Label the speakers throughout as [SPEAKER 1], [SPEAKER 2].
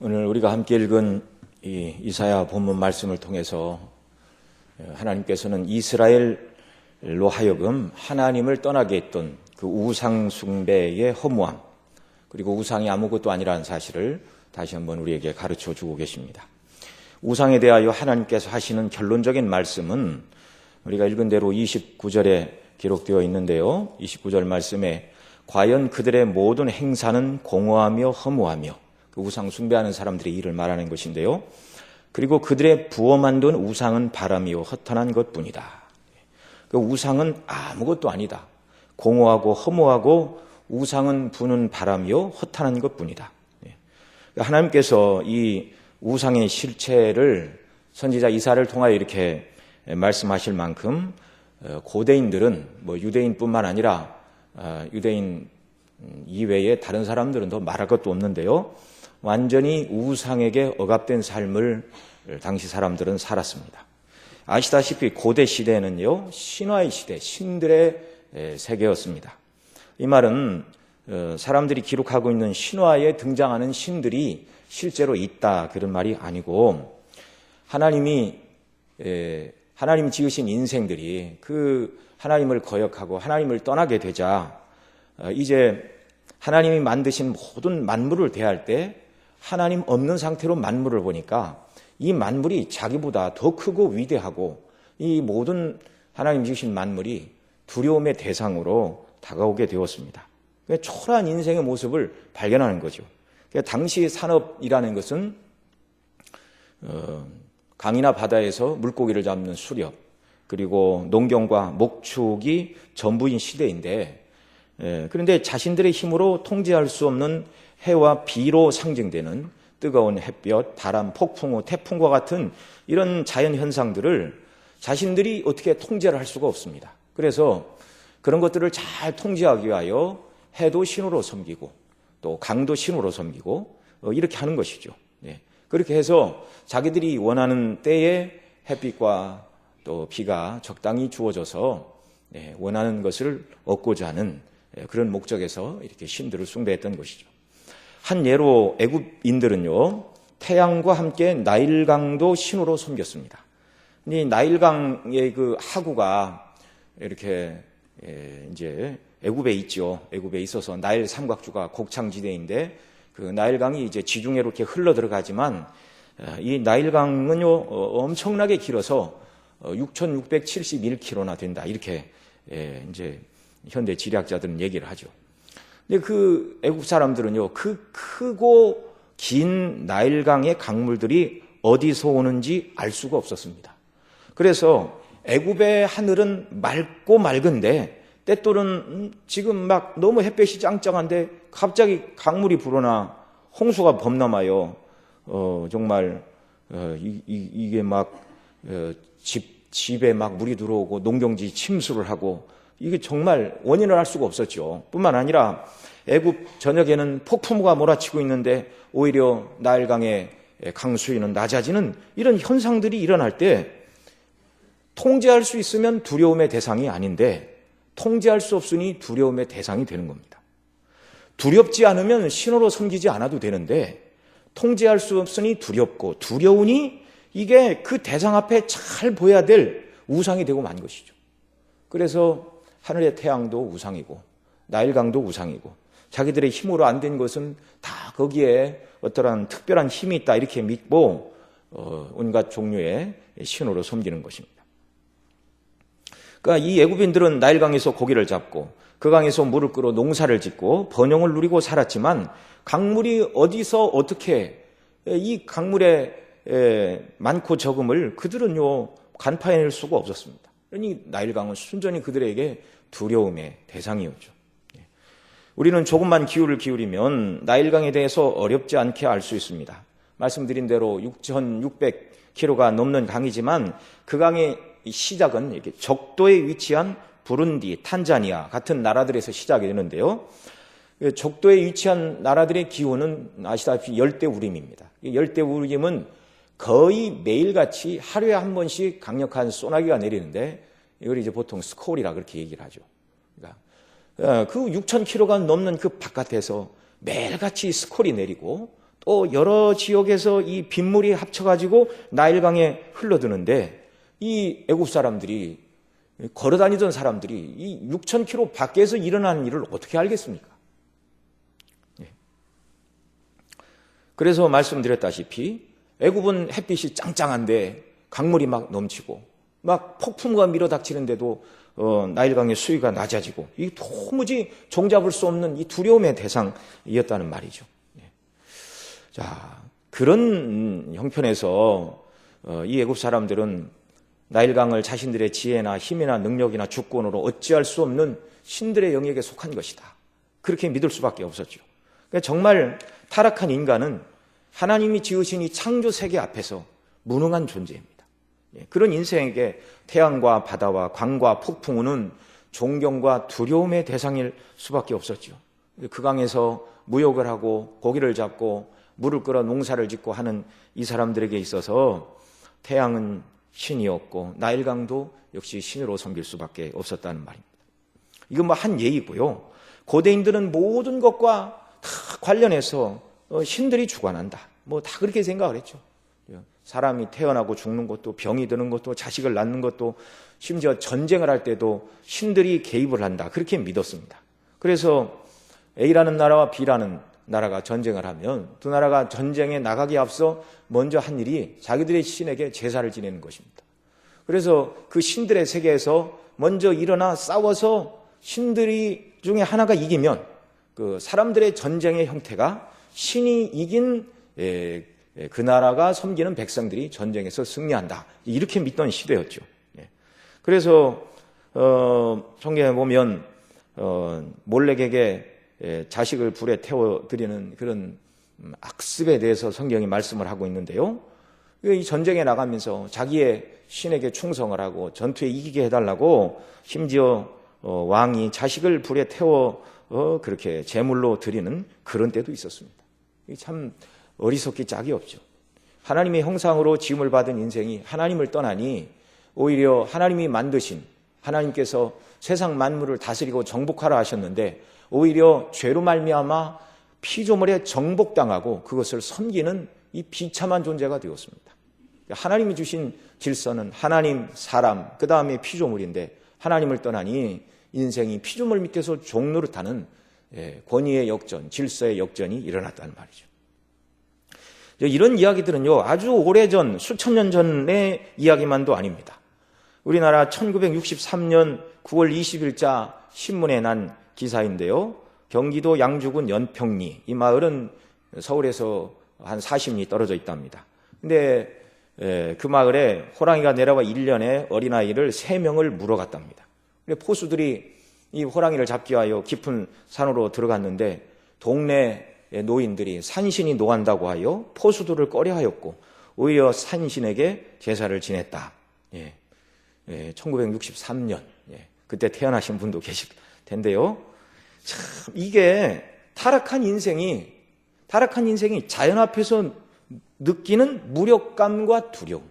[SPEAKER 1] 오늘 우리가 함께 읽은 이 이사야 본문 말씀을 통해서 하나님께서는 이스라엘로 하여금 하나님을 떠나게 했던 그 우상 숭배의 허무함, 그리고 우상이 아무것도 아니라는 사실을 다시 한번 우리에게 가르쳐 주고 계십니다. 우상에 대하여 하나님께서 하시는 결론적인 말씀은 우리가 읽은 대로 29절에 기록되어 있는데요. 29절 말씀에 과연 그들의 모든 행사는 공허하며 허무하며, 그 우상 숭배하는 사람들의 일을 말하는 것인데요. 그리고 그들의 부어 만든 우상은 바람이요 헛한한 것뿐이다. 그 우상은 아무것도 아니다. 공허하고 허무하고 우상은 부는 바람이요 헛한한 것뿐이다. 하나님께서 이 우상의 실체를 선지자 이사야를 통하여 이렇게 말씀하실 만큼 고대인들은 유대인뿐만 아니라 유대인 이외에 다른 사람들은 더 말할 것도 없는데요. 완전히 우상에게 억압된 삶을 당시 사람들은 살았습니다. 아시다시피 고대 시대는요, 신화의 시대, 신들의 세계였습니다. 이 말은 사람들이 기록하고 있는 신화에 등장하는 신들이 실제로 있다, 그런 말이 아니고, 하나님이 지으신 인생들이 그 하나님을 거역하고 하나님을 떠나게 되자 이제 하나님이 만드신 모든 만물을 대할 때 하나님 없는 상태로 만물을 보니까 이 만물이 자기보다 더 크고 위대하고 이 모든 하나님 지으신 만물이 두려움의 대상으로 다가오게 되었습니다. 초라한 인생의 모습을 발견하는 거죠. 당시 산업이라는 것은 강이나 바다에서 물고기를 잡는 수렵, 그리고 농경과 목축이 전부인 시대인데, 그런데 자신들의 힘으로 통제할 수 없는 해와 비로 상징되는 뜨거운 햇볕, 바람, 폭풍우, 태풍과 같은 이런 자연 현상들을 자신들이 어떻게 통제를 할 수가 없습니다. 그래서 그런 것들을 잘 통제하기 위하여 해도 신으로 섬기고 또 강도 신으로 섬기고 이렇게 하는 것이죠. 그렇게 해서 자기들이 원하는 때에 햇빛과 또 비가 적당히 주어져서 원하는 것을 얻고자 하는 그런 목적에서 이렇게 신들을 숭배했던 것이죠. 한 예로 애굽인들은요, 태양과 함께 나일강도 신으로 섬겼습니다. 이 나일강의 그 하구가 이렇게 이제 애굽에 있죠. 애굽에 있어서 나일 삼각주가 곡창지대인데 그 나일강이 이제 지중해로 이렇게 흘러 들어가지만 이 나일강은요 엄청나게 길어서 6,671km나 된다, 이렇게 이제 현대 지리학자들은 얘기를 하죠. 근데 그 애국 사람들은요, 그 크고 긴 나일강의 강물들이 어디서 오는지 알 수가 없었습니다. 그래서 애굽의 하늘은 맑고 맑은데 때또는 지금 막 너무 햇볕이 짱짱한데 갑자기 강물이 불어나 홍수가 범람하여 정말 이게 막 집에 막 물이 들어오고 농경지 침수를 하고, 이게 정말 원인을 알 수가 없었죠. 뿐만 아니라 애굽 전역에는 폭풍우가 몰아치고 있는데 오히려 나일강의 강수위는 낮아지는 이런 현상들이 일어날 때 통제할 수 있으면 두려움의 대상이 아닌데 통제할 수 없으니 두려움의 대상이 되는 겁니다. 두렵지 않으면 신호로 섬기지 않아도 되는데 통제할 수 없으니 두렵고 두려우니 이게 그 대상 앞에 잘 보여야 될 우상이 되고 만 것이죠. 그래서 하늘의 태양도 우상이고 나일강도 우상이고 자기들의 힘으로 안 된 것은 다 거기에 어떠한 특별한 힘이 있다, 이렇게 믿고 온갖 종류의 신호로 섬기는 것입니다. 그러니까 이 애굽인들은 나일강에서 고기를 잡고 그 강에서 물을 끌어 농사를 짓고 번영을 누리고 살았지만 강물이 어디서 어떻게 이 강물의 많고 적음을 그들은요 간파해낼 수가 없었습니다. 그러니 나일강은 순전히 그들에게 두려움의 대상이었죠. 우리는 조금만 기울을 기울이면 나일강에 대해서 어렵지 않게 알 수 있습니다. 말씀드린 대로 6,600km가 넘는 강이지만 그 강의 시작은 이렇게 적도에 위치한 부룬디, 탄자니아 같은 나라들에서 시작이 되는데요. 적도에 위치한 나라들의 기후는 아시다시피 열대우림입니다. 열대우림은 거의 매일같이 하루에 한 번씩 강력한 소나기가 내리는데 이걸 이제 보통 스콜이라 그렇게 얘기를 하죠. 그러니까 그 6,000km가 넘는 그 바깥에서 매일같이 스콜이 내리고 또 여러 지역에서 이 빗물이 합쳐가지고 나일강에 흘러드는데 이 애국 사람들이 걸어다니던 사람들이 이 6,000km 밖에서 일어나는 일을 어떻게 알겠습니까? 그래서 말씀드렸다시피 애굽은 햇빛이 짱짱한데 강물이 막 넘치고 막 폭풍과 밀어닥치는데도 나일강의 수위가 낮아지고 이 도무지 종잡을 수 없는 이 두려움의 대상이었다는 말이죠. 자, 그런 형편에서 이 애굽 사람들은 나일강을 자신들의 지혜나 힘이나 능력이나 주권으로 어찌할 수 없는 신들의 영역에 속한 것이다. 그렇게 믿을 수밖에 없었죠. 그러니까 정말 타락한 인간은 하나님이 지으신 이 창조 세계 앞에서 무능한 존재입니다. 그런 인생에게 태양과 바다와 강과 폭풍우는 존경과 두려움의 대상일 수밖에 없었죠. 그 강에서 무역을 하고 고기를 잡고 물을 끌어 농사를 짓고 하는 이 사람들에게 있어서 태양은 신이었고 나일강도 역시 신으로 섬길 수밖에 없었다는 말입니다. 이건 뭐 한 예이고요. 고대인들은 모든 것과 다 관련해서 신들이 주관한다. 뭐 다 그렇게 생각을 했죠. 사람이 태어나고 죽는 것도 병이 드는 것도 자식을 낳는 것도 심지어 전쟁을 할 때도 신들이 개입을 한다. 그렇게 믿었습니다. 그래서 A라는 나라와 B라는 나라가 전쟁을 하면 두 나라가 전쟁에 나가기 앞서 먼저 한 일이 자기들의 신에게 제사를 지내는 것입니다. 그래서 그 신들의 세계에서 먼저 일어나 싸워서 신들이 중에 하나가 이기면 그 사람들의 전쟁의 형태가 신이 이긴 그 나라가 섬기는 백성들이 전쟁에서 승리한다. 이렇게 믿던 시대였죠. 그래서 성경에 보면 몰렉에게 자식을 불에 태워드리는 그런 악습에 대해서 성경이 말씀을 하고 있는데요. 이 전쟁에 나가면서 자기의 신에게 충성을 하고 전투에 이기게 해달라고 심지어 왕이 자식을 불에 태워 그렇게 제물로 드리는 그런 때도 있었습니다. 참 어리석기 짝이 없죠. 하나님의 형상으로 지음을 받은 인생이 하나님을 떠나니 오히려 하나님이 만드신 하나님께서 세상 만물을 다스리고 정복하라 하셨는데 오히려 죄로 말미암아 피조물에 정복당하고 그것을 섬기는 이 비참한 존재가 되었습니다. 하나님이 주신 질서는 하나님, 사람, 그 다음에 피조물인데 하나님을 떠나니 인생이 피조물 밑에서 종노릇하는 권위의 역전, 질서의 역전이 일어났다는 말이죠. 이런 이야기들은요, 아주 오래전, 수천 년 전의 이야기만도 아닙니다. 우리나라 1963년 9월 20일자 신문에 난 기사인데요. 경기도 양주군 연평리, 이 마을은 서울에서 한 40리 떨어져 있답니다. 근데 그 마을에 호랑이가 내려와 1년에 어린아이를 3명을 물어갔답니다. 포수들이 이 호랑이를 잡기 위하여 깊은 산으로 들어갔는데 동네 노인들이 산신이 노한다고 하여 포수들을 꺼려하였고 오히려 산신에게 제사를 지냈다. 1963년 그때 태어나신 분도 계실 텐데요. 참 이게 타락한 인생이 자연 앞에서 느끼는 무력감과 두려움.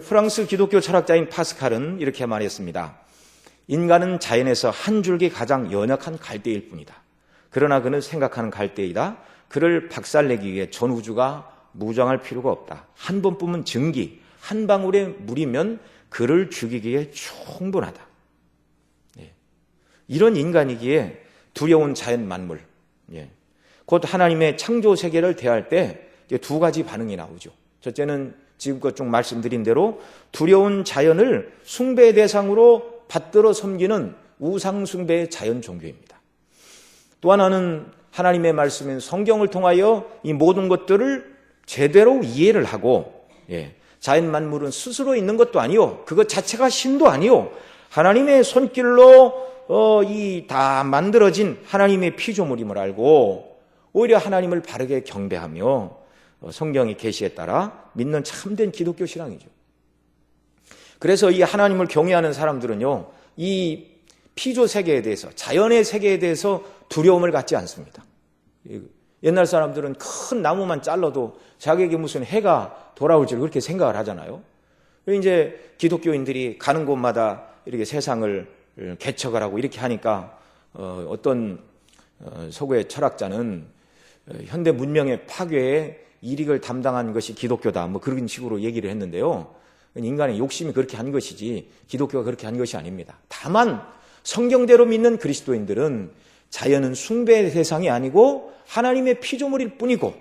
[SPEAKER 1] 프랑스 기독교 철학자인 파스칼은 이렇게 말했습니다. 인간은 자연에서 한 줄기 가장 연약한 갈대일 뿐이다. 그러나 그는 생각하는 갈대이다. 그를 박살내기 위해 전 우주가 무장할 필요가 없다. 한 번 뿜은 증기, 한 방울의 물이면 그를 죽이기에 충분하다. 이런 인간이기에 두려운 자연 만물, 곧 하나님의 창조 세계를 대할 때 2가지 반응이 나오죠. 첫째는 지금껏 쭉 말씀드린 대로 두려운 자연을 숭배의 대상으로 받들어 섬기는 우상 숭배의 자연 종교입니다. 또 하나는 하나님의 말씀인 성경을 통하여 이 모든 것들을 제대로 이해를 하고 자연 만물은 스스로 있는 것도 아니요, 그것 자체가 신도 아니요, 하나님의 손길로 이 다 만들어진 하나님의 피조물임을 알고 오히려 하나님을 바르게 경배하며 성경의 계시에 따라 믿는 참된 기독교 신앙이죠. 그래서 이 하나님을 경외하는 사람들은요, 이 피조 세계에 대해서, 자연의 세계에 대해서 두려움을 갖지 않습니다. 옛날 사람들은 큰 나무만 잘라도 자기에게 무슨 해가 돌아올 줄 그렇게 생각을 하잖아요. 이제 기독교인들이 가는 곳마다 이렇게 세상을 개척을 하고 이렇게 하니까 어떤 서구의 철학자는 현대 문명의 파괴에 일익을 담당한 것이 기독교다. 뭐 그런 식으로 얘기를 했는데요. 인간의 욕심이 그렇게 한 것이지 기독교가 그렇게 한 것이 아닙니다. 다만 성경대로 믿는 그리스도인들은 자연은 숭배의 대상이 아니고 하나님의 피조물일 뿐이고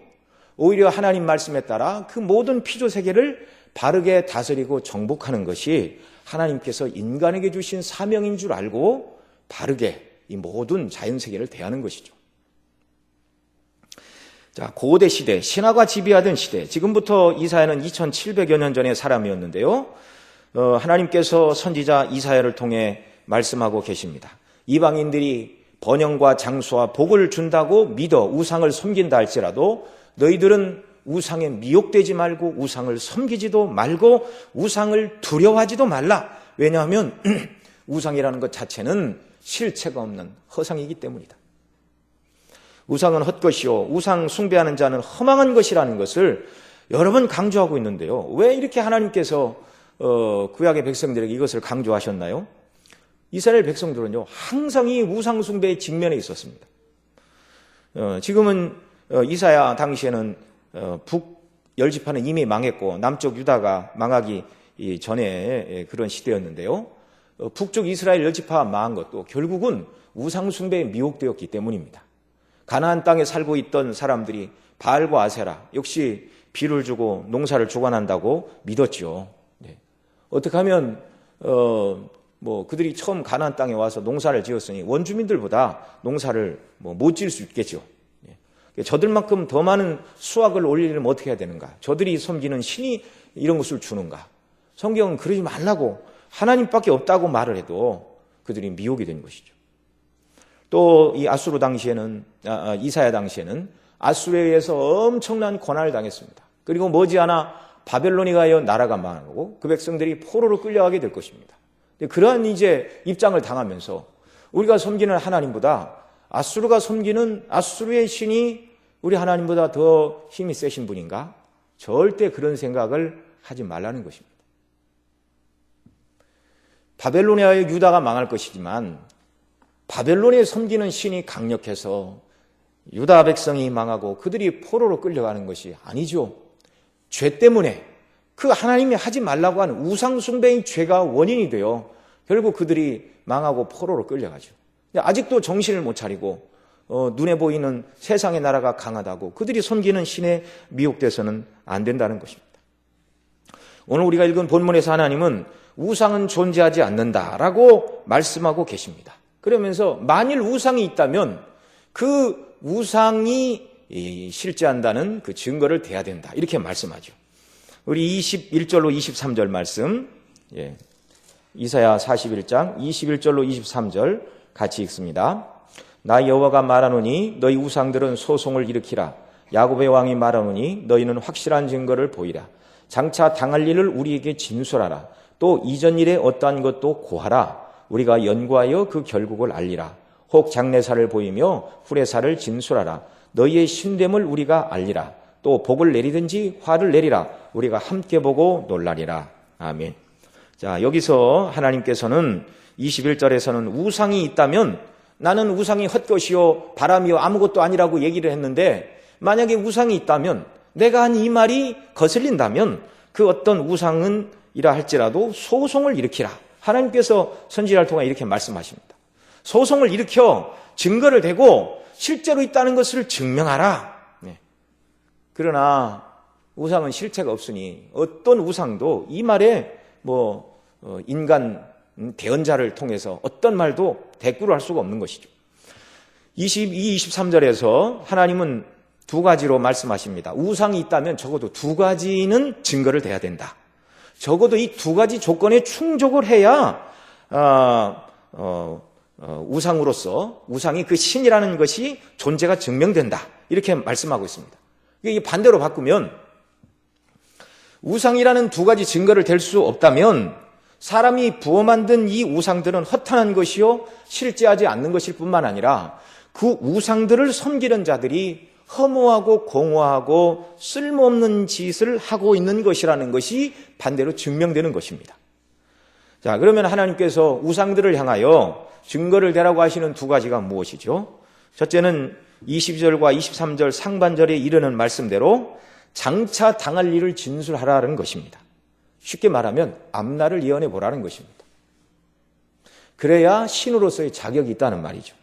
[SPEAKER 1] 오히려 하나님 말씀에 따라 그 모든 피조 세계를 바르게 다스리고 정복하는 것이 하나님께서 인간에게 주신 사명인 줄 알고 바르게 이 모든 자연 세계를 대하는 것이죠. 자, 고대 시대, 신화가 지배하던 시대, 지금부터 이사야는 2700여 년 전의 사람이었는데요. 하나님께서 선지자 이사야를 통해 말씀하고 계십니다. 이방인들이 번영과 장수와 복을 준다고 믿어 우상을 섬긴다 할지라도 너희들은 우상에 미혹되지 말고 우상을 섬기지도 말고 우상을 두려워하지도 말라. 왜냐하면 우상이라는 것 자체는 실체가 없는 허상이기 때문이다. 우상은 헛것이요 우상 숭배하는 자는 허망한 것이라는 것을 여러 번 강조하고 있는데요. 왜 이렇게 하나님께서 구약의 백성들에게 이것을 강조하셨나요? 이스라엘 백성들은요 항상 이 우상 숭배의 직면에 있었습니다. 지금은 이사야 당시에는 북 열지파는 이미 망했고 남쪽 유다가 망하기 전에 그런 시대였는데요. 북쪽 이스라엘 열지파가 망한 것도 결국은 우상 숭배에 미혹되었기 때문입니다. 가나안 땅에 살고 있던 사람들이 바알과 아세라 역시 비를 주고 농사를 주관한다고 믿었죠. 네. 어떻게 하면 그들이 처음 가나안 땅에 와서 농사를 지었으니 원주민들보다 농사를 못 지을 수 있겠죠. 네. 저들만큼 더 많은 수확을 올리려면 어떻게 해야 되는가? 저들이 섬기는 신이 이런 것을 주는가? 성경은 그러지 말라고 하나님밖에 없다고 말을 해도 그들이 미혹이 된 것이죠. 또 이 아수르 당시에는 이사야 당시에는 아수르에 의해서 엄청난 고난을 당했습니다. 그리고 머지않아 바벨론에 가여 나라가 망하고 그 백성들이 포로로 끌려가게 될 것입니다. 그러한 이제 입장을 당하면서 우리가 섬기는 하나님보다 아수르가 섬기는 아수르의 신이 우리 하나님보다 더 힘이 세신 분인가? 절대 그런 생각을 하지 말라는 것입니다. 바벨론에 의하여 유다가 망할 것이지만 바벨론에 섬기는 신이 강력해서 유다 백성이 망하고 그들이 포로로 끌려가는 것이 아니죠. 죄 때문에 그 하나님이 하지 말라고 하는 우상 숭배의 죄가 원인이 되어 결국 그들이 망하고 포로로 끌려가죠. 아직도 정신을 못 차리고 눈에 보이는 세상의 나라가 강하다고 그들이 섬기는 신에 미혹돼서는 안 된다는 것입니다. 오늘 우리가 읽은 본문에서 하나님은 우상은 존재하지 않는다라고 말씀하고 계십니다. 그러면서 만일 우상이 있다면 그 우상이 실제한다는 그 증거를 대야 된다. 이렇게 말씀하죠. 우리 21절로 23절 말씀, 이사야 41장 21절로 23절 같이 읽습니다. 나 여호와가 말하노니 너희 우상들은 소송을 일으키라. 야곱의 왕이 말하노니 너희는 확실한 증거를 보이라. 장차 당할 일을 우리에게 진술하라. 또 이전 일에 어떠한 것도 고하라. 우리가 연구하여 그 결국을 알리라. 혹 장래사를 보이며 후래사를 진술하라. 너희의 신됨을 우리가 알리라. 또 복을 내리든지 화를 내리라. 우리가 함께 보고 놀라리라. 아멘. 자, 여기서 하나님께서는 21절에서는 우상이 있다면 나는 우상이 헛것이요 바람이요 아무것도 아니라고 얘기를 했는데 만약에 우상이 있다면 내가 한 이 말이 거슬린다면 그 어떤 우상은 이라 할지라도 소송을 일으키라. 하나님께서 선지자를 통해 이렇게 말씀하십니다. 소송을 일으켜 증거를 대고 실제로 있다는 것을 증명하라. 그러나 우상은 실체가 없으니 어떤 우상도 이 말에 인간 대언자를 통해서 어떤 말도 대꾸를 할 수가 없는 것이죠. 22, 23절에서 하나님은 두 가지로 말씀하십니다. 우상이 있다면 적어도 두 가지는 증거를 대야 된다. 적어도 이 두 가지 조건에 충족을 해야 우상으로서 우상이 그 신이라는 것이 존재가 증명된다. 이렇게 말씀하고 있습니다. 이게 반대로 바꾸면 우상이라는 두 가지 증거를 댈 수 없다면 사람이 부어 만든 이 우상들은 허탄한 것이요 실제하지 않는 것일 뿐만 아니라 그 우상들을 섬기는 자들이 허무하고 공허하고 쓸모없는 짓을 하고 있는 것이라는 것이 반대로 증명되는 것입니다. 자, 그러면 하나님께서 우상들을 향하여 증거를 대라고 하시는 두 가지가 무엇이죠? 첫째는 22절과 23절 상반절에 이르는 말씀대로 장차 당할 일을 진술하라는 것입니다. 쉽게 말하면 앞날을 예언해 보라는 것입니다. 그래야 신으로서의 자격이 있다는 말이죠.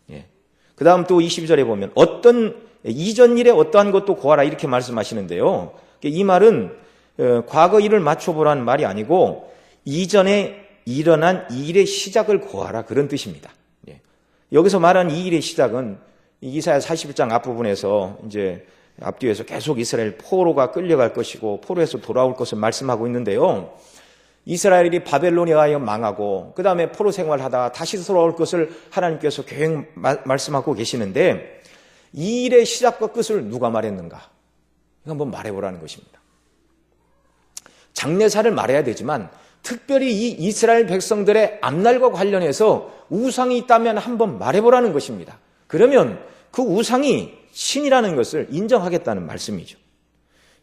[SPEAKER 1] 예. 그 다음 또 22절에 보면 이전 일에 어떠한 것도 고하라 이렇게 말씀하시는데요. 이 말은 과거 일을 맞춰보라는 말이 아니고 이전에 일어난 이 일의 시작을 고하라 그런 뜻입니다. 예. 여기서 말한 이 일의 시작은 이사야 41장 앞부분에서 이제 앞뒤에서 계속 이스라엘 포로가 끌려갈 것이고 포로에서 돌아올 것을 말씀하고 있는데요. 이스라엘이 바벨론에 의하여 망하고 그 다음에 포로 생활하다가 다시 돌아올 것을 하나님께서 계획 말씀하고 계시는데 이 일의 시작과 끝을 누가 말했는가? 이거 한번 말해보라는 것입니다. 장래사를 말해야 되지만 특별히 이 이스라엘 백성들의 앞날과 관련해서 우상이 있다면 한번 말해보라는 것입니다. 그러면 그 우상이 신이라는 것을 인정하겠다는 말씀이죠.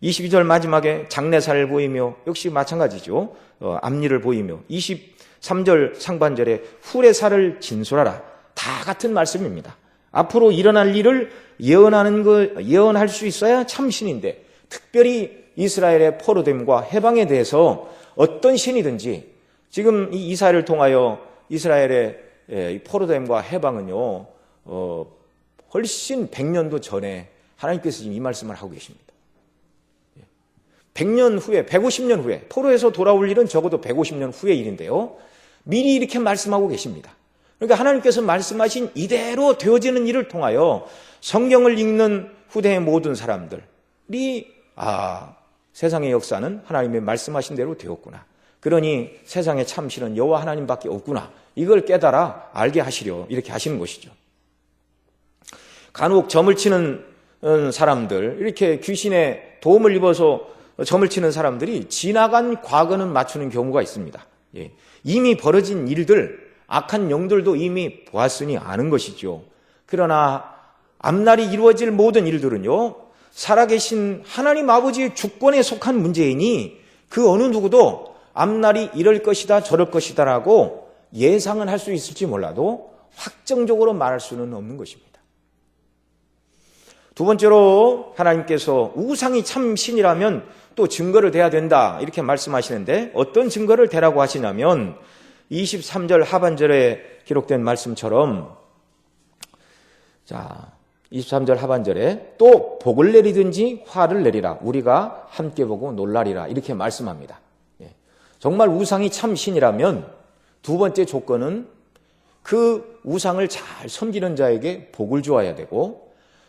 [SPEAKER 1] 22절 마지막에 장래사를 보이며 역시 마찬가지죠. 앞일을 보이며 23절 상반절에 후레사를 진술하라. 다 같은 말씀입니다. 앞으로 일어날 일을 예언할 수 있어야 참 신인데 특별히 이스라엘의 포로됨과 해방에 대해서 어떤 신이든지 지금 이 이사야를 통하여 이스라엘의 포로됨과 해방은요 훨씬 100년도 전에 하나님께서 지금 이 말씀을 하고 계십니다. 100년 후에 150년 후에 포로에서 돌아올 일은 적어도 150년 후의 일인데요. 미리 이렇게 말씀하고 계십니다. 그러니까 하나님께서 말씀하신 이대로 되어지는 일을 통하여 성경을 읽는 후대의 모든 사람들이 세상의 역사는 하나님의 말씀하신 대로 되었구나. 그러니 세상의 참신은 여호와 하나님밖에 없구나. 이걸 깨달아 알게 하시려 이렇게 하시는 것이죠. 간혹 점을 치는 사람들, 이렇게 귀신의 도움을 입어서 점을 치는 사람들이 지나간 과거는 맞추는 경우가 있습니다. 예. 이미 벌어진 일들, 악한 영들도 이미 보았으니 아는 것이죠. 그러나 앞날이 이루어질 모든 일들은요, 살아계신 하나님 아버지의 주권에 속한 문제이니 그 어느 누구도 앞날이 이럴 것이다 저럴 것이다라고 예상은 할 수 있을지 몰라도 확정적으로 말할 수는 없는 것입니다. 두 번째로 하나님께서 우상이 참 신이라면 또 증거를 대야 된다 이렇게 말씀하시는데 어떤 증거를 대라고 하시냐면 23절 하반절에 기록된 말씀처럼 23절 하반절에 또 복을 내리든지 화를 내리라 우리가 함께 보고 놀라리라 이렇게 말씀합니다. 정말 우상이 참 신이라면 두 번째 조건은 그 우상을 잘 섬기는 자에게 복을 주어야 되고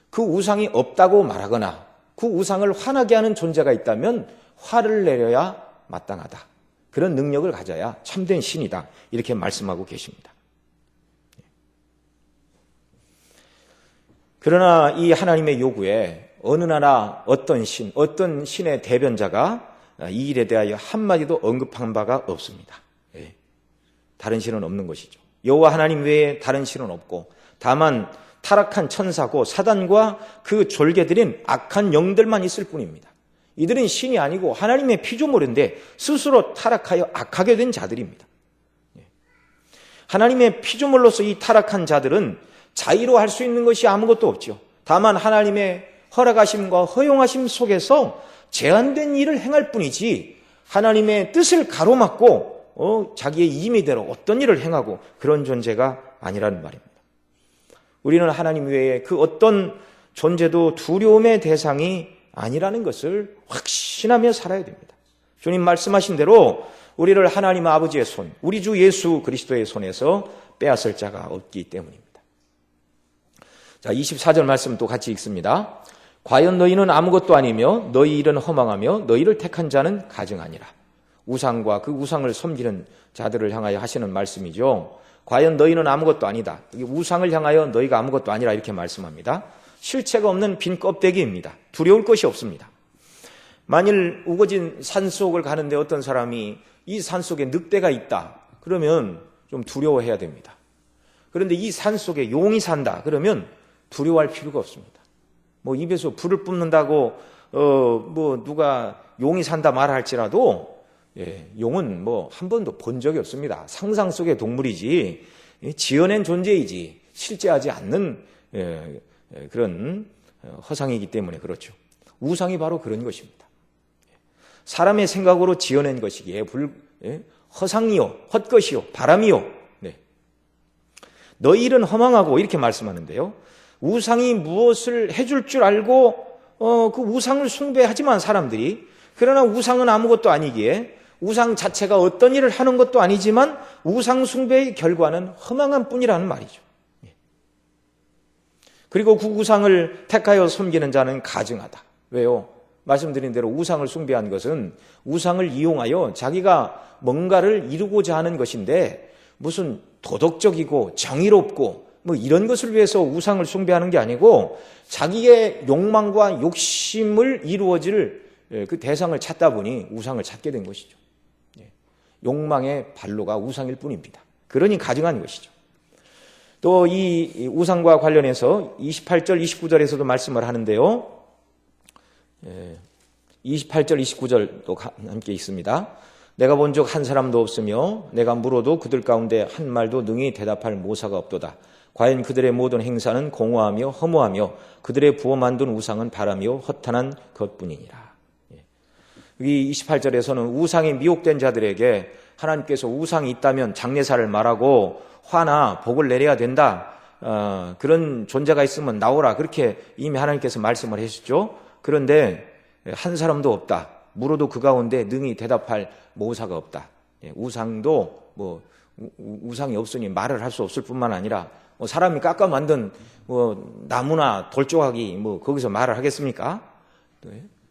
[SPEAKER 1] 그 우상이 없다고 말하거나 그 우상을 화나게 하는 존재가 있다면 화를 내려야 마땅하다. 그런 능력을 가져야 참된 신이다. 이렇게 말씀하고 계십니다. 그러나 이 하나님의 요구에 어느 나라 어떤 신의 대변자가 이 일에 대하여 한마디도 언급한 바가 없습니다. 다른 신은 없는 것이죠. 여호와 하나님 외에 다른 신은 없고 다만 타락한 천사고 사단과 그 졸개들인 악한 영들만 있을 뿐입니다. 이들은 신이 아니고 하나님의 피조물인데 스스로 타락하여 악하게 된 자들입니다. 하나님의 피조물로서 이 타락한 자들은 자의로 할 수 있는 것이 아무것도 없죠. 다만 하나님의 허락하심과 허용하심 속에서 제한된 일을 행할 뿐이지 하나님의 뜻을 가로막고 자기의 임의대로 어떤 일을 행하고 그런 존재가 아니라는 말입니다. 우리는 하나님 외에 그 어떤 존재도 두려움의 대상이 아니라는 것을 확신하며 살아야 됩니다. 주님 말씀하신 대로 우리를 하나님 아버지의 손, 우리 주 예수 그리스도의 손에서 빼앗을 자가 없기 때문입니다. 24절 말씀 또 같이 읽습니다. 과연 너희는 아무것도 아니며 너희 일은 허망하며 너희를 택한 자는 가증하니라. 우상과 그 우상을 섬기는 자들을 향하여 하시는 말씀이죠. 과연 너희는 아무것도 아니다. 우상을 향하여 너희가 아무것도 아니라 이렇게 말씀합니다. 실체가 없는 빈 껍데기입니다. 두려울 것이 없습니다. 만일 우거진 산속을 가는데 어떤 사람이 이 산속에 늑대가 있다. 그러면 좀 두려워해야 됩니다. 그런데 이 산속에 용이 산다. 그러면 두려워할 필요가 없습니다. 입에서 불을 뿜는다고 누가 용이 산다 말할지라도 용은 한 번도 본 적이 없습니다. 상상 속의 동물이지 지어낸 존재이지 실제하지 않는 그런 허상이기 때문에 그렇죠. 우상이 바로 그런 것입니다. 사람의 생각으로 지어낸 것이기에 허상이요, 헛것이요, 바람이요. 네. 너희 일은 허망하고 이렇게 말씀하는데요. 우상이 무엇을 해줄 줄 알고 그 우상을 숭배하지만 사람들이, 그러나 우상은 아무것도 아니기에 우상 자체가 어떤 일을 하는 것도 아니지만 우상 숭배의 결과는 허망한 뿐이라는 말이죠. 그리고 그 우상을 택하여 섬기는 자는 가증하다. 왜요? 말씀드린 대로 우상을 숭배한 것은 우상을 이용하여 자기가 뭔가를 이루고자 하는 것인데 무슨 도덕적이고 정의롭고 뭐 이런 것을 위해서 우상을 숭배하는 게 아니고 자기의 욕망과 욕심을 이루어질 그 대상을 찾다 보니 우상을 찾게 된 것이죠. 욕망의 발로가 우상일 뿐입니다. 그러니 가증한 것이죠. 또 이 우상과 관련해서 28절, 29절에서도 말씀을 하는데요. 28절, 29절도 함께 있습니다. 내가 본 적 한 사람도 없으며 내가 물어도 그들 가운데 한 말도 능히 대답할 모사가 없도다. 과연 그들의 모든 행사는 공허하며 허무하며 그들의 부어 만든 우상은 바람이요 허탄한 것뿐이니라. 여기 28절에서는 우상이 미혹된 자들에게 하나님께서 우상이 있다면 장례사를 말하고 화나 복을 내려야 된다. 그런 존재가 있으면 나오라. 그렇게 이미 하나님께서 말씀을 하셨죠. 그런데 한 사람도 없다. 물어도 그 가운데 능히 대답할 모사가 없다. 우상도 우상이 없으니 말을 할 수 없을 뿐만 아니라 사람이 깎아 만든 나무나 돌조각이 거기서 말을 하겠습니까?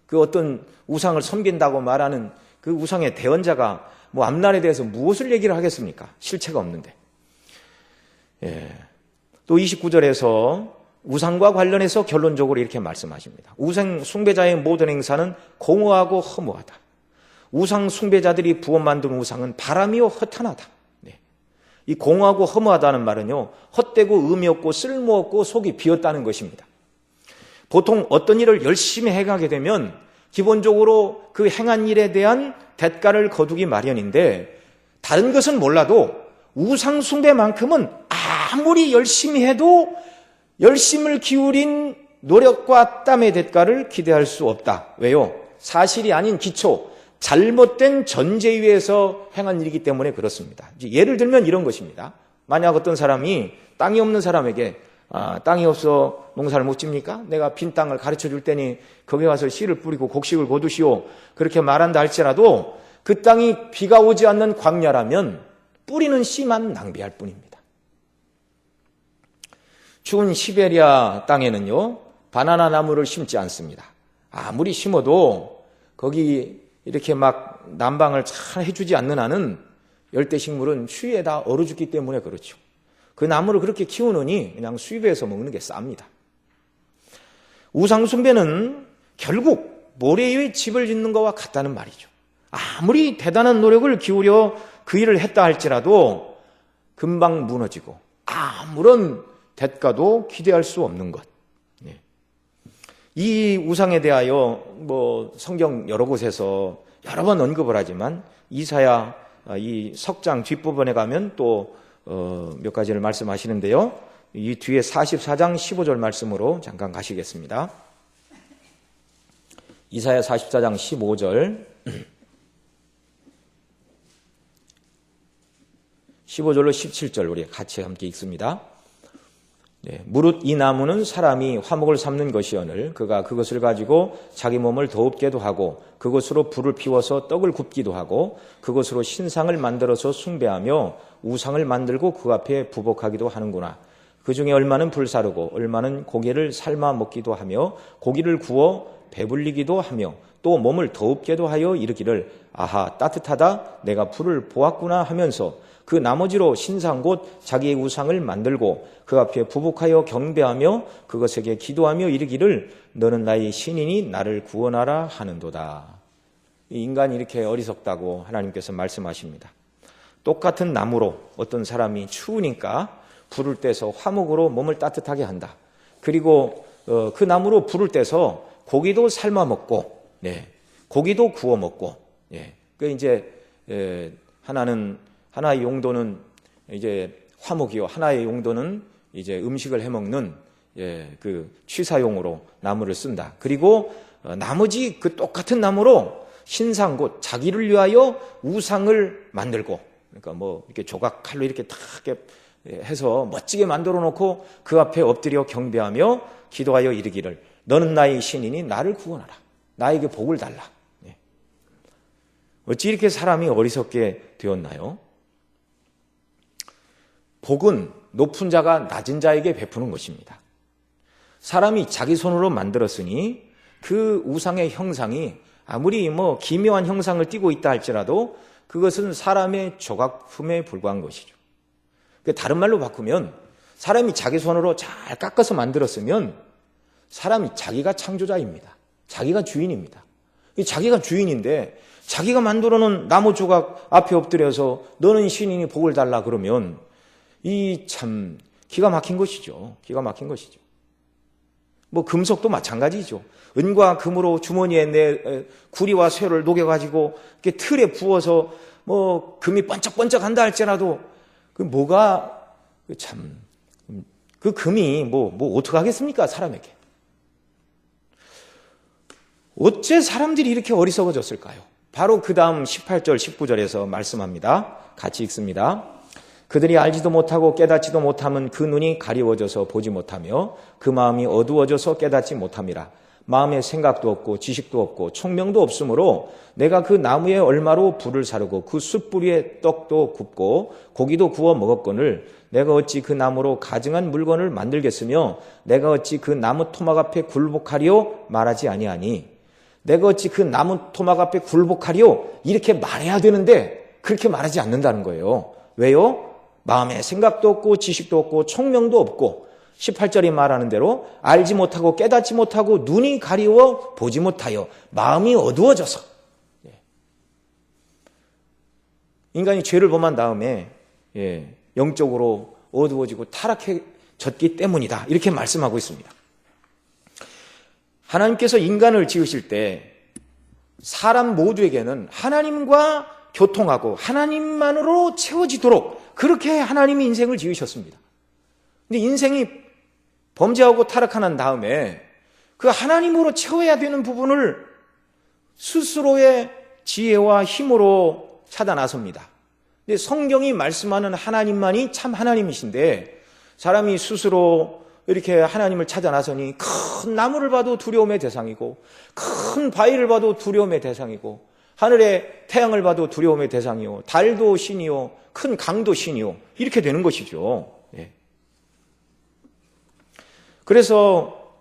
[SPEAKER 1] 그 어떤 우상을 섬긴다고 말하는 그 우상의 대언자가 앞날에 대해서 무엇을 얘기를 하겠습니까? 실체가 없는데. 또 29절에서 우상과 관련해서 결론적으로 이렇게 말씀하십니다. 우상 숭배자의 모든 행사는 공허하고 허무하다. 우상 숭배자들이 부어 만든 우상은 바람이요 허탄하다. 이 공허하고 허무하다는 말은요, 헛되고 의미 없고 쓸모없고 속이 비었다는 것입니다. 보통 어떤 일을 열심히 해가게 되면 기본적으로 그 행한 일에 대한 대가를 거두기 마련인데 다른 것은 몰라도 우상 숭배만큼은 아무리 열심히 해도 열심을 기울인 노력과 땀의 대가를 기대할 수 없다. 왜요? 사실이 아닌 기초, 잘못된 전제 위에서 행한 일이기 때문에 그렇습니다. 예를 들면 이런 것입니다. 만약 어떤 사람이 땅이 없는 사람에게 땅이 없어 농사를 못 집니까? 내가 빈 땅을 가르쳐 줄 테니 거기 가서 씨를 뿌리고 곡식을 거두시오. 그렇게 말한다 할지라도 그 땅이 비가 오지 않는 광야라면 뿌리는 씨만 낭비할 뿐입니다. 추운 시베리아 땅에는요, 바나나 나무를 심지 않습니다. 아무리 심어도 거기 이렇게 막 난방을 잘 해주지 않는 한은 열대식물은 추위에 다 얼어 죽기 때문에 그렇죠. 그 나무를 그렇게 키우느니 그냥 수입해서 먹는 게 쌉니다. 우상 숭배는 결국 모래 위에 집을 짓는 것과 같다는 말이죠. 아무리 대단한 노력을 기울여 그 일을 했다 할지라도 금방 무너지고 아무런 대가도 기대할 수 없는 것. 이 우상에 대하여 성경 여러 곳에서 여러 번 언급을 하지만 이사야 이 석장 뒷부분에 가면 또 몇 가지를 말씀하시는데요. 이 뒤에 44장 15절 말씀으로 잠깐 가시겠습니다. 이사야 44장 15절 15절로 17절 우리 같이 함께 읽습니다. 무릇 이 나무는 사람이 화목을 삼는 것이오늘 그가 그것을 가지고 자기 몸을 더웁게도 하고 그것으로 불을 피워서 떡을 굽기도 하고 그것으로 신상을 만들어서 숭배하며 우상을 만들고 그 앞에 부복하기도 하는구나. 그 중에 얼마는 불사르고 얼마는 고기를 삶아 먹기도 하며 고기를 구워 배불리기도 하며 또 몸을 더웁게도 하여 이르기를 아하 따뜻하다 내가 불을 보았구나 하면서 그 나머지로 신상 곧 자기의 우상을 만들고 그 앞에 부복하여 경배하며 그것에게 기도하며 이르기를 너는 나의 신이니 나를 구원하라 하는도다. 인간이 이렇게 어리석다고 하나님께서 말씀하십니다. 똑같은 나무로 어떤 사람이 추우니까 불을 떼서 화목으로 몸을 따뜻하게 한다. 그리고 그 나무로 불을 떼서 고기도 삶아 먹고, 고기도 구워 먹고, 그 이제 하나의 용도는 이제 화목이요, 하나의 용도는 이제 음식을 해 먹는 그 취사용으로 나무를 쓴다. 그리고 나머지 그 똑같은 나무로 신상 곧 자기를 위하여 우상을 만들고, 그러니까 뭐 이렇게 조각 칼로 이렇게 탁 해서 멋지게 만들어 놓고 그 앞에 엎드려 경배하며 기도하여 이르기를 너는 나의 신이니 나를 구원하라. 나에게 복을 달라. 어찌 이렇게 사람이 어리석게 되었나요? 복은 높은 자가 낮은 자에게 베푸는 것입니다. 사람이 자기 손으로 만들었으니 그 우상의 형상이 아무리 뭐 기묘한 형상을 띠고 있다 할지라도 그것은 사람의 조각품에 불과한 것이죠. 다른 말로 바꾸면 사람이 자기 손으로 잘 깎아서 만들었으면 사람이 자기가 창조자입니다. 자기가 주인입니다. 자기가 주인인데 자기가 만들어 놓은 나무 조각 앞에 엎드려서 너는 신이니 복을 달라 그러면 이 참 기가 막힌 것이죠. 기가 막힌 것이죠. 뭐 금속도 마찬가지죠. 은과 금으로 주머니에 내 구리와 쇠를 녹여가지고 이렇게 틀에 부어서 뭐 금이 번쩍번쩍한다 할지라도 그 뭐가 참 그 금이 뭐 어떻게 하겠습니까 사람에게? 어째 사람들이 이렇게 어리석어졌을까요? 바로 그 다음 18절 19절에서 말씀합니다. 같이 읽습니다. 그들이 알지도 못하고 깨닫지도 못하면 그 눈이 가리워져서 보지 못하며 그 마음이 어두워져서 깨닫지 못함이라. 마음에 생각도 없고 지식도 없고 총명도 없으므로 내가 그 나무에 얼마로 불을 사르고 그 숯불 위에 떡도 굽고 고기도 구워 먹었거늘 내가 어찌 그 나무로 가증한 물건을 만들겠으며 내가 어찌 그 나무 토막 앞에 굴복하리요 말하지 아니하니 내가 어찌 그 나무 토막 앞에 굴복하리요 이렇게 말해야 되는데 그렇게 말하지 않는다는 거예요. 왜요? 마음에 생각도 없고 지식도 없고 총명도 없고 18절이 말하는 대로 알지 못하고 깨닫지 못하고 눈이 가리워 보지 못하여 마음이 어두워져서 인간이 죄를 범한 다음에 영적으로 어두워지고 타락해졌기 때문이다. 이렇게 말씀하고 있습니다. 하나님께서 인간을 지으실 때 사람 모두에게는 하나님과 교통하고 하나님만으로 채워지도록 그렇게 하나님이 인생을 지으셨습니다. 근데 인생이 범죄하고 타락한 다음에 그 하나님으로 채워야 되는 부분을 스스로의 지혜와 힘으로 찾아 나섭니다. 근데 성경이 말씀하는 하나님만이 참 하나님이신데 사람이 스스로 이렇게 하나님을 찾아 나서니 큰 나무를 봐도 두려움의 대상이고 큰 바위를 봐도 두려움의 대상이고 하늘의 태양을 봐도 두려움의 대상이요 달도 신이요 큰 강도 신이요 이렇게 되는 것이죠. 그래서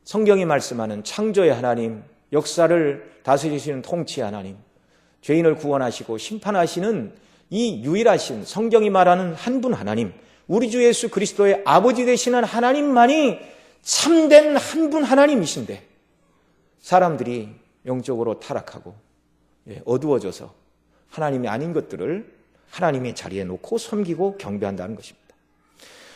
[SPEAKER 1] 성경이 말씀하는 창조의 하나님, 역사를 다스리시는 통치의 하나님, 죄인을 구원하시고 심판하시는 이 유일하신 성경이 말하는 한 분 하나님, 우리 주 예수 그리스도의 아버지 되시는 하나님만이 참된 한 분 하나님이신데 사람들이 영적으로 타락하고 어두워져서 하나님이 아닌 것들을 하나님의 자리에 놓고 섬기고 경배한다는 것입니다.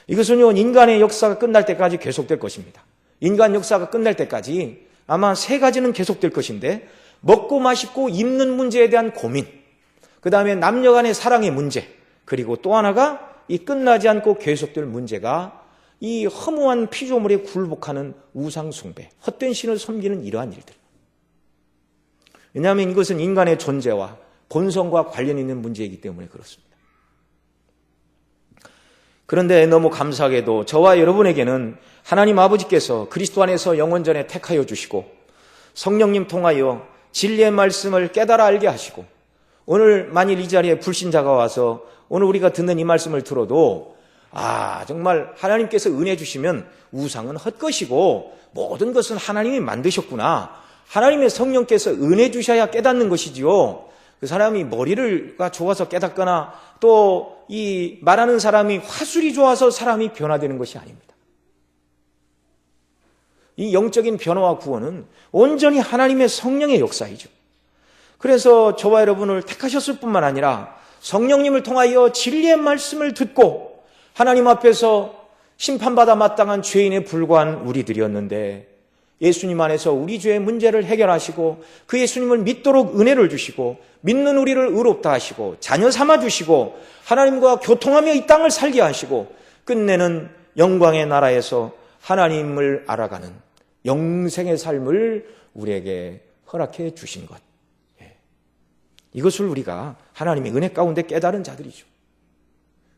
[SPEAKER 1] 이것은요 인간의 역사가 끝날 때까지 계속될 것입니다. 인간 역사가 끝날 때까지 아마 세 가지는 계속될 것인데 먹고 마시고 입는 문제에 대한 고민, 그 다음에 남녀 간의 사랑의 문제, 그리고 또 하나가 이 끝나지 않고 계속될 문제가 이 허무한 피조물에 굴복하는 우상 숭배, 헛된 신을 섬기는 이러한 일들. 왜냐하면 이것은 인간의 존재와 본성과 관련 있는 문제이기 때문에 그렇습니다. 그런데 너무 감사하게도 저와 여러분에게는 하나님 아버지께서 그리스도 안에서 영원전에 택하여 주시고 성령님 통하여 진리의 말씀을 깨달아 알게 하시고 오늘 만일 이 자리에 불신자가 와서 오늘 우리가 듣는 이 말씀을 들어도 정말 하나님께서 은혜 주시면 우상은 헛것이고 모든 것은 하나님이 만드셨구나. 하나님의 성령께서 은혜 주셔야 깨닫는 것이지요. 그 사람이 머리가 좋아서 깨닫거나 또 이 말하는 사람이 화술이 좋아서 사람이 변화되는 것이 아닙니다. 이 영적인 변화와 구원은 온전히 하나님의 성령의 역사이죠. 그래서 저와 여러분을 택하셨을 뿐만 아니라 성령님을 통하여 진리의 말씀을 듣고 하나님 앞에서 심판받아 마땅한 죄인에 불과한 우리들이었는데 예수님 안에서 우리 죄의 문제를 해결하시고 그 예수님을 믿도록 은혜를 주시고 믿는 우리를 의롭다 하시고 자녀 삼아 주시고 하나님과 교통하며 이 땅을 살게 하시고 끝내는 영광의 나라에서 하나님을 알아가는 영생의 삶을 우리에게 허락해 주신 것. 이것을 우리가 하나님의 은혜 가운데 깨달은 자들이죠.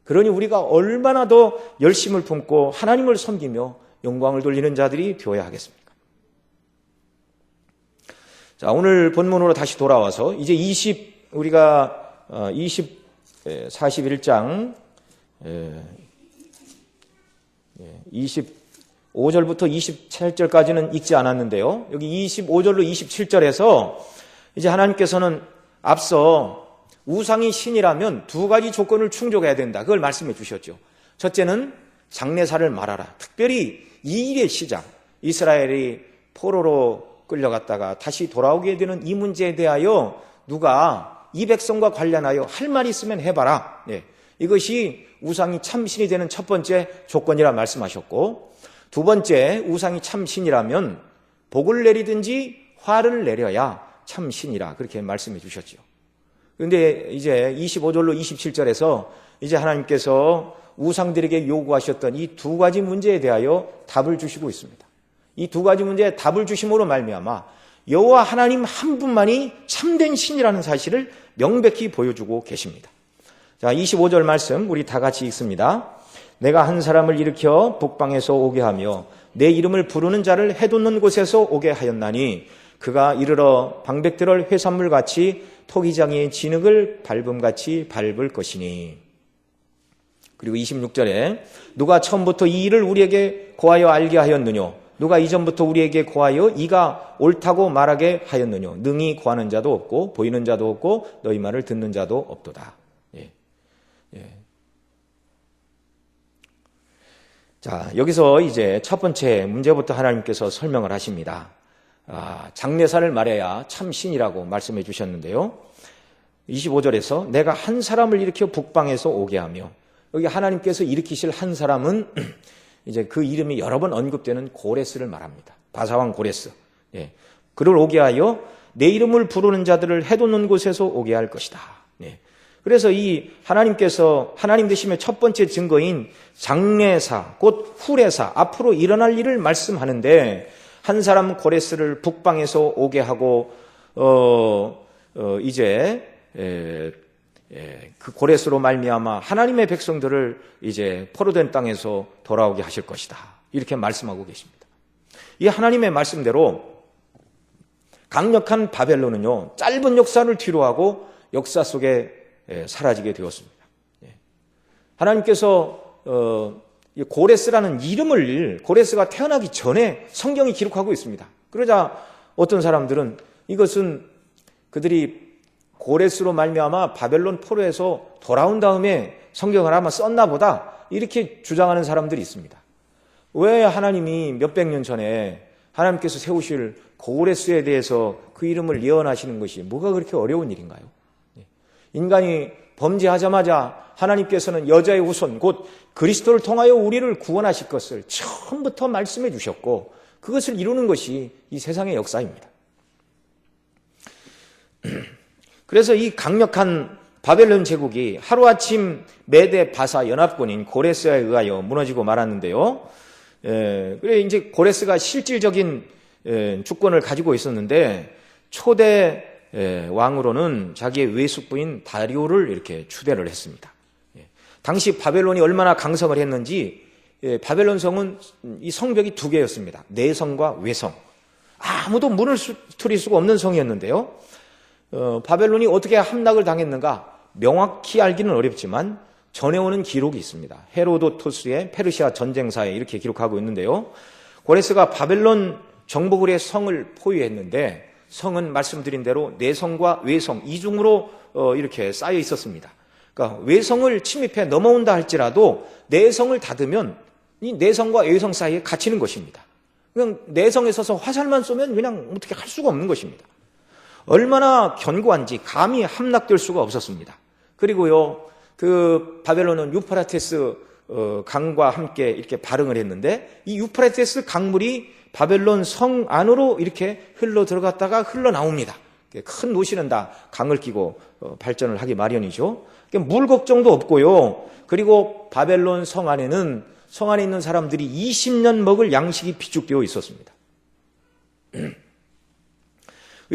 [SPEAKER 1] 그러니 우리가 얼마나 더 열심을 품고 하나님을 섬기며 영광을 돌리는 자들이 되어야 하겠습니까? 자, 오늘 본문으로 다시 돌아와서 이제 41장 25절부터 27절까지는 읽지 않았는데요. 여기 25절로 27절에서 이제 하나님께서는 앞서 우상이 신이라면 두 가지 조건을 충족해야 된다. 그걸 말씀해 주셨죠. 첫째는 장례사를 말하라. 특별히 이 일의 시작, 이스라엘이 포로로 끌려갔다가 다시 돌아오게 되는 이 문제에 대하여 누가 이 백성과 관련하여 할 말이 있으면 해봐라. 이것이 우상이 참신이 되는 첫 번째 조건이라 말씀하셨고, 두 번째, 우상이 참신이라면 복을 내리든지 화를 내려야 참신이라 그렇게 말씀해 주셨죠. 그런데 이제 25절로 27절에서 이제 하나님께서 우상들에게 요구하셨던 이 두 가지 문제에 대하여 답을 주시고 있습니다. 이 두 가지 문제에 답을 주심으로 말미암아 여호와 하나님 한 분만이 참된 신이라는 사실을 명백히 보여주고 계십니다. 자, 25절 말씀 우리 다 같이 읽습니다. 내가 한 사람을 일으켜 북방에서 오게 하며 내 이름을 부르는 자를 해돋는 곳에서 오게 하였나니 그가 이르러 방백들을 회산물같이 토기장이의 진흙을 밟음같이 밟을 것이니. 그리고 26절에 누가 처음부터 이 일을 우리에게 고하여 알게 하였느뇨? 누가 이전부터 우리에게 고하여 이가 옳다고 말하게 하였느뇨? 능히 고하는 자도 없고 보이는 자도 없고 너희 말을 듣는 자도 없도다. 자, 여기서 이제 첫 번째 문제부터 하나님께서 설명을 하십니다. 장례사를 말해야 참신이라고 말씀해 주셨는데요. 25절에서 내가 한 사람을 일으켜 북방에서 오게 하며, 여기 하나님께서 일으키실 한 사람은 이제 그 이름이 여러 번 언급되는 고레스를 말합니다. 바사왕 고레스. 그를 오게 하여 내 이름을 부르는 자들을 해돋는 곳에서 오게 할 것이다. 그래서 이 하나님께서 하나님 되심의 첫 번째 증거인 장례사, 곧 후례사, 앞으로 일어날 일을 말씀하는데 한 사람 고레스를 북방에서 오게 하고 이제 그 고레스로 말미암아 하나님의 백성들을 이제 포로된 땅에서 돌아오게 하실 것이다. 이렇게 말씀하고 계십니다. 이 하나님의 말씀대로 강력한 바벨론은요, 짧은 역사를 뒤로하고 역사 속에 사라지게 되었습니다. 하나님께서 고레스라는 이름을 고레스가 태어나기 전에 성경이 기록하고 있습니다. 그러자 어떤 사람들은 이것은 그들이 고레스로 말미암아 바벨론 포로에서 돌아온 다음에 성경을 아마 썼나 보다 이렇게 주장하는 사람들이 있습니다. 왜 하나님이 몇백 년 전에 하나님께서 세우실 고레스에 대해서 그 이름을 예언하시는 것이 뭐가 그렇게 어려운 일인가요? 인간이 범죄하자마자 하나님께서는 여자의 후손 곧 그리스도를 통하여 우리를 구원하실 것을 처음부터 말씀해 주셨고 그것을 이루는 것이 이 세상의 역사입니다. 그래서 이 강력한 바벨론 제국이 하루아침 메대 바사 연합군인 고레스에 의하여 무너지고 말았는데요. 그래 이제 고레스가 실질적인 주권을 가지고 있었는데 초대 왕으로는 자기의 외숙부인 다리오를 이렇게 추대를 했습니다. 당시 바벨론이 얼마나 강성을 했는지 바벨론 성은 이 성벽이 두 개였습니다. 내성과 외성. 아무도 문을 두드릴 수가 없는 성이었는데요. 바벨론이 어떻게 함락을 당했는가 명확히 알기는 어렵지만 전해오는 기록이 있습니다. 헤로도토스의 페르시아 전쟁사에 이렇게 기록하고 있는데요. 고레스가 바벨론 정복을 해 성을 포위했는데 성은 말씀드린 대로 내성과 외성 이중으로 이렇게 쌓여 있었습니다. 그러니까 외성을 침입해 넘어온다 할지라도 내성을 닫으면 이 내성과 외성 사이에 갇히는 것입니다. 그냥 내성에 서서 화살만 쏘면 그냥 어떻게 할 수가 없는 것입니다. 얼마나 견고한지 감히 함락될 수가 없었습니다. 그리고요, 그 바벨론은 유프라테스 강과 함께 이렇게 발응을 했는데 이 유프라테스 강물이 바벨론 성 안으로 이렇게 흘러 들어갔다가 흘러나옵니다. 큰 도시는 다 강을 끼고 발전을 하기 마련이죠. 물 걱정도 없고요. 그리고 바벨론 성 안에는 성 안에 있는 사람들이 20년 먹을 양식이 비축되어 있었습니다.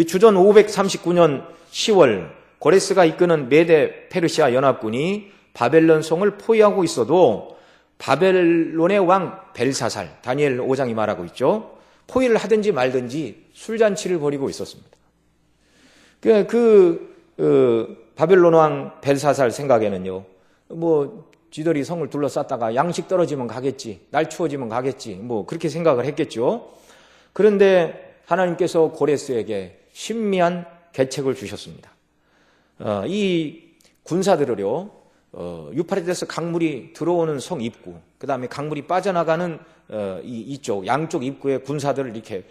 [SPEAKER 1] 주전 539년 10월 고레스가 이끄는 메데 페르시아 연합군이 바벨론 성을 포위하고 있어도 바벨론의 왕 벨사살, 다니엘 5장이 말하고 있죠. 포위를 하든지 말든지 술잔치를 벌이고 있었습니다. 바벨론 왕 벨사살 생각에는요, 쥐들이 성을 둘러쌌다가 양식 떨어지면 가겠지, 날 추워지면 가겠지, 그렇게 생각을 했겠죠. 그런데 하나님께서 고레스에게 신미한 계책을 주셨습니다. 이 군사들을요, 유프라테스 강물이 들어오는 성 입구, 그 다음에 강물이 빠져나가는 이쪽 양쪽 입구에 군사들을 이렇게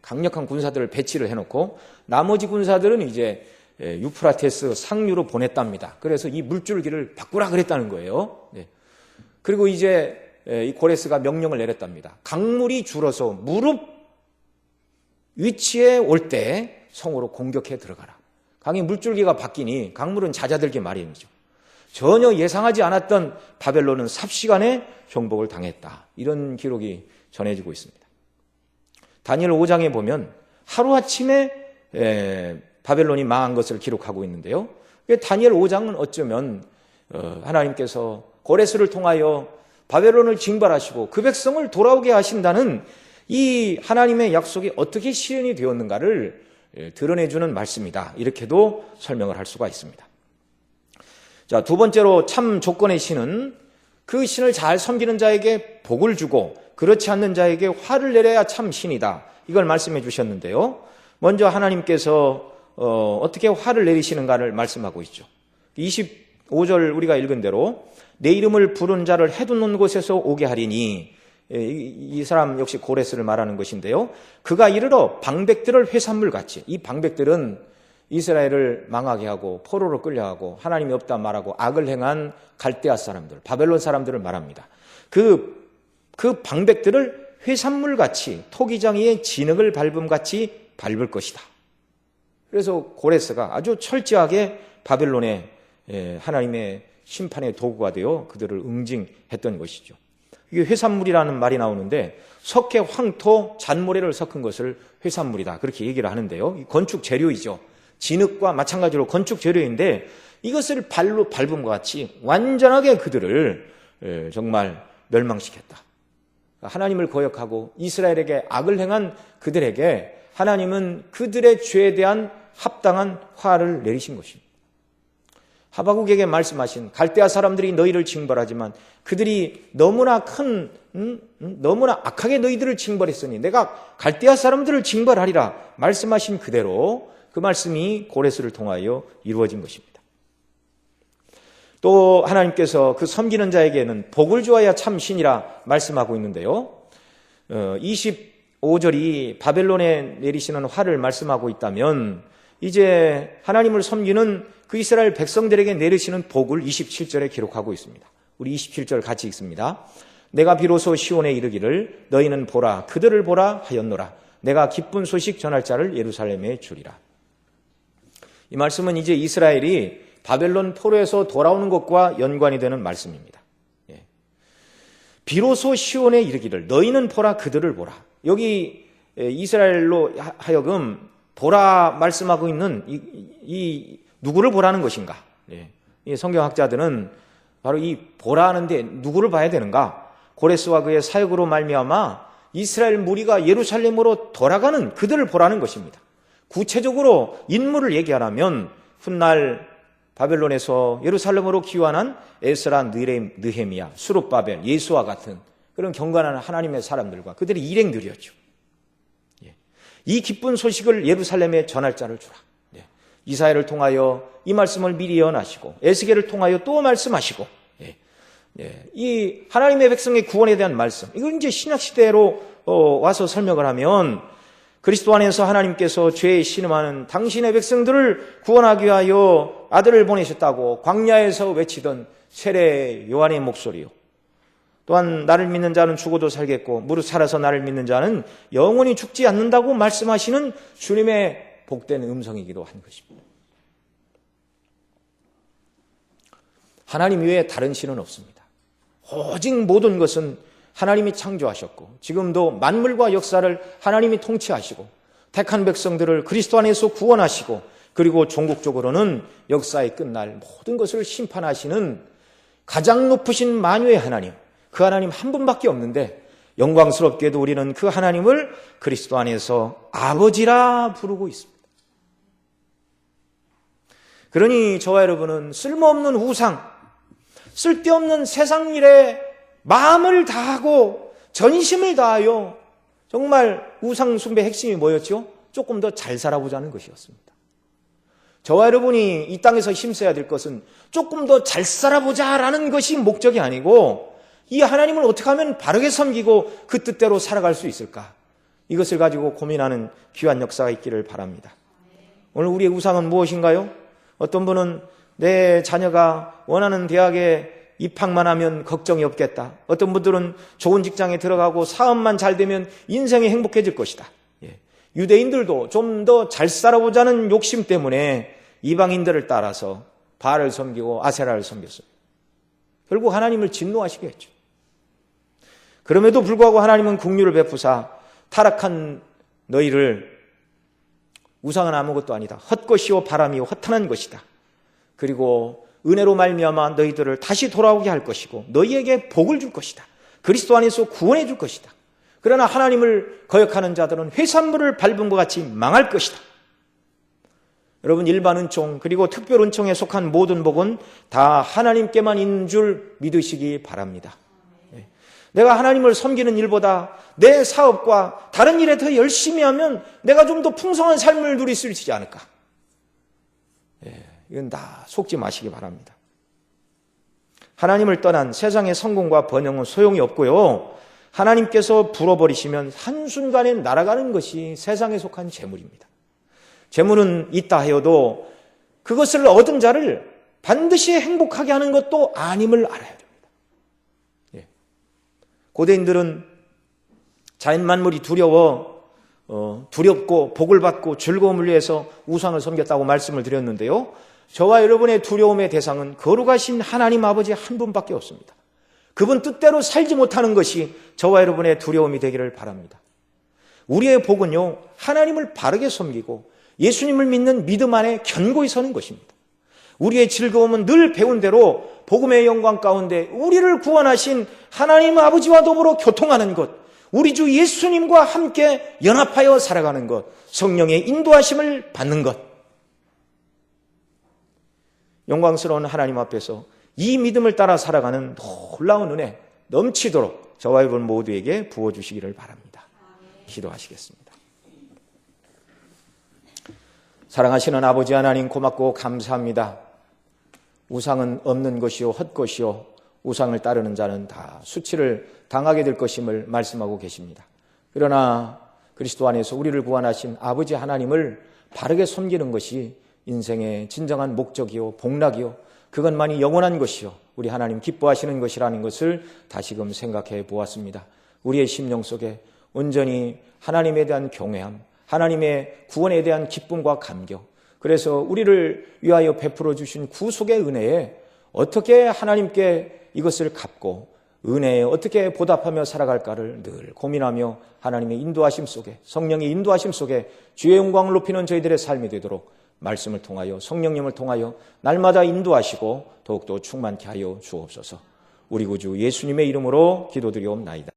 [SPEAKER 1] 강력한 군사들을 배치를 해놓고 나머지 군사들은 이제 유프라테스 상류로 보냈답니다. 그래서 이 물줄기를 바꾸라 그랬다는 거예요. 그리고 이제 이 고레스가 명령을 내렸답니다. 강물이 줄어서 무릎 위치에 올 때 성으로 공격해 들어가라. 강의 물줄기가 바뀌니 강물은 잦아들게 마련이죠. 전혀 예상하지 않았던 바벨론은 삽시간에 정복을 당했다. 이런 기록이 전해지고 있습니다. 다니엘 5장에 보면 하루아침에 바벨론이 망한 것을 기록하고 있는데요. 다니엘 5장은 어쩌면 하나님께서 고레스를 통하여 바벨론을 징벌하시고 그 백성을 돌아오게 하신다는 이 하나님의 약속이 어떻게 실현이 되었는가를 드러내주는 말씀이다. 이렇게도 설명을 할 수가 있습니다. 자, 두 번째로 참 조건의 신은 그 신을 잘 섬기는 자에게 복을 주고 그렇지 않는 자에게 화를 내려야 참 신이다. 이걸 말씀해 주셨는데요. 먼저 하나님께서 어떻게 화를 내리시는가를 말씀하고 있죠. 25절 우리가 읽은 대로 내 이름을 부른 자를 해둔 곳에서 오게 하리니, 이 사람 역시 고레스를 말하는 것인데요. 그가 이르러 방백들을 회산물같이, 이 방백들은 이스라엘을 망하게 하고 포로로 끌려가고 하나님이 없다 말하고 악을 행한 갈대아 사람들, 바벨론 사람들을 말합니다. 그 방백들을 회산물같이 토기장이의 진흙을 밟음같이 밟을 것이다. 그래서 고레스가 아주 철저하게 바벨론의 하나님의 심판의 도구가 되어 그들을 응징했던 것이죠. 이게 회산물이라는 말이 나오는데 석회, 황토, 잔모래를 섞은 것을 회산물이다. 그렇게 얘기를 하는데요. 건축 재료이죠. 진흙과 마찬가지로 건축 재료인데 이것을 발로 밟음과 같이 완전하게 그들을 정말 멸망시켰다. 하나님을 거역하고 이스라엘에게 악을 행한 그들에게 하나님은 그들의 죄에 대한 합당한 화를 내리신 것입니다. 하박국에게 말씀하신 갈대아 사람들이 너희를 징벌하지만 그들이 너무나 너무나 악하게 너희들을 징벌했으니 내가 갈대아 사람들을 징벌하리라 말씀하신 그대로 그 말씀이 고레스를 통하여 이루어진 것입니다. 또 하나님께서 그 섬기는 자에게는 복을 주어야 참 신이라 말씀하고 있는데요. 25절이 바벨론에 내리시는 화를 말씀하고 있다면 이제 하나님을 섬기는 그 이스라엘 백성들에게 내리시는 복을 27절에 기록하고 있습니다. 우리 27절 같이 읽습니다. 내가 비로소 시온에 이르기를 너희는 보라 그들을 보라 하였노라. 내가 기쁜 소식 전할 자를 예루살렘에 주리라. 이 말씀은 이제 이스라엘이 바벨론 포로에서 돌아오는 것과 연관이 되는 말씀입니다. 비로소 시온에 이르기를 너희는 보라 그들을 보라. 여기 이스라엘로 하여금 보라 말씀하고 있는 이 누구를 보라는 것인가? 이 성경학자들은 바로 이 보라 하는데 누구를 봐야 되는가? 고레스와 그의 사역으로 말미암아 이스라엘 무리가 예루살렘으로 돌아가는 그들을 보라는 것입니다. 구체적으로 인물을 얘기하라면 훗날 바벨론에서 예루살렘으로 귀환한 에스라, 느헤미야, 수룹바벨, 예수와 같은 그런 경건한 하나님의 사람들과 그들의 일행들이었죠. 이 기쁜 소식을 예루살렘에 전할 자를 주라. 이사야를 통하여 이 말씀을 미리 예언하시고 에스겔을 통하여 또 말씀하시고 이 하나님의 백성의 구원에 대한 말씀, 이걸 이제 신약시대로 와서 설명을 하면 그리스도 안에서 하나님께서 죄에 신음하는 당신의 백성들을 구원하기 위하여 아들을 보내셨다고 광야에서 외치던 세례 요한의 목소리요. 또한 나를 믿는 자는 죽어도 살겠고 무릇 살아서 나를 믿는 자는 영원히 죽지 않는다고 말씀하시는 주님의 복된 음성이기도 한 것입니다. 하나님 외에 다른 신은 없습니다. 오직 모든 것은 하나님이 창조하셨고 지금도 만물과 역사를 하나님이 통치하시고 택한 백성들을 그리스도 안에서 구원하시고 그리고 종국적으로는 역사의 끝날 모든 것을 심판하시는 가장 높으신 만유의 하나님, 그 하나님 한 분밖에 없는데 영광스럽게도 우리는 그 하나님을 그리스도 안에서 아버지라 부르고 있습니다. 그러니 저와 여러분은 쓸모없는 우상, 쓸데없는 세상 일에 마음을 다하고 전심을 다하여 정말 우상 숭배의 핵심이 뭐였죠? 조금 더 잘 살아보자는 것이었습니다. 저와 여러분이 이 땅에서 힘써야 될 것은 조금 더 잘 살아보자라는 것이 목적이 아니고 이 하나님을 어떻게 하면 바르게 섬기고 그 뜻대로 살아갈 수 있을까? 이것을 가지고 고민하는 귀한 역사가 있기를 바랍니다. 오늘 우리의 우상은 무엇인가요? 어떤 분은 내 자녀가 원하는 대학에 입학만 하면 걱정이 없겠다. 어떤 분들은 좋은 직장에 들어가고 사업만 잘 되면 인생이 행복해질 것이다. 유대인들도 좀 더 잘 살아보자는 욕심 때문에 이방인들을 따라서 바알을 섬기고 아세라를 섬겼어요. 결국 하나님을 진노하시게 했죠. 그럼에도 불구하고 하나님은 긍휼을 베푸사 타락한 너희를 우상은 아무것도 아니다. 헛것이요 바람이요 허탄한 것이다. 그리고 은혜로 말미암아 너희들을 다시 돌아오게 할 것이고 너희에게 복을 줄 것이다. 그리스도 안에서 구원해 줄 것이다. 그러나 하나님을 거역하는 자들은 회산물을 밟은 것 같이 망할 것이다. 여러분, 일반 은총 그리고 특별 은총에 속한 모든 복은 다 하나님께만 있는 줄 믿으시기 바랍니다. 내가 하나님을 섬기는 일보다 내 사업과 다른 일에 더 열심히 하면 내가 좀 더 풍성한 삶을 누릴 수 있지 않을까? 이건 다 속지 마시기 바랍니다. 하나님을 떠난 세상의 성공과 번영은 소용이 없고요. 하나님께서 불어버리시면 한순간에 날아가는 것이 세상에 속한 재물입니다. 재물은 있다 하여도 그것을 얻은 자를 반드시 행복하게 하는 것도 아님을 알아야 됩니다. 고대인들은 자연 만물이 두렵고 복을 받고 즐거움을 위해서 우상을 섬겼다고 말씀을 드렸는데요. 저와 여러분의 두려움의 대상은 거룩하신 하나님 아버지 한 분밖에 없습니다. 그분 뜻대로 살지 못하는 것이 저와 여러분의 두려움이 되기를 바랍니다. 우리의 복은요, 하나님을 바르게 섬기고 예수님을 믿는 믿음 안에 견고히 서는 것입니다. 우리의 즐거움은 늘 배운 대로 복음의 영광 가운데 우리를 구원하신 하나님 아버지와 더불어 교통하는 것, 우리 주 예수님과 함께 연합하여 살아가는 것, 성령의 인도하심을 받는 것. 영광스러운 하나님 앞에서 이 믿음을 따라 살아가는 놀라운 은혜 넘치도록 저와 여러분 모두에게 부어주시기를 바랍니다. 기도하시겠습니다. 사랑하시는 아버지 하나님, 고맙고 감사합니다. 우상은 없는 것이요 헛것이요 우상을 따르는 자는 다 수치를 당하게 될 것임을 말씀하고 계십니다. 그러나 그리스도 안에서 우리를 구원하신 아버지 하나님을 바르게 섬기는 것이 인생의 진정한 목적이요 복락이요 그것만이 영원한 것이요 우리 하나님 기뻐하시는 것이라는 것을 다시금 생각해 보았습니다. 우리의 심령 속에 온전히 하나님에 대한 경외함, 하나님의 구원에 대한 기쁨과 감격, 그래서 우리를 위하여 베풀어 주신 구속의 은혜에 어떻게 하나님께 이것을 갚고 은혜에 어떻게 보답하며 살아갈까를 늘 고민하며 하나님의 인도하심 속에, 성령의 인도하심 속에 주의 영광을 높이는 저희들의 삶이 되도록 말씀을 통하여 성령님을 통하여 날마다 인도하시고 더욱더 충만케 하여 주옵소서. 우리 구주 예수님의 이름으로 기도드리옵나이다.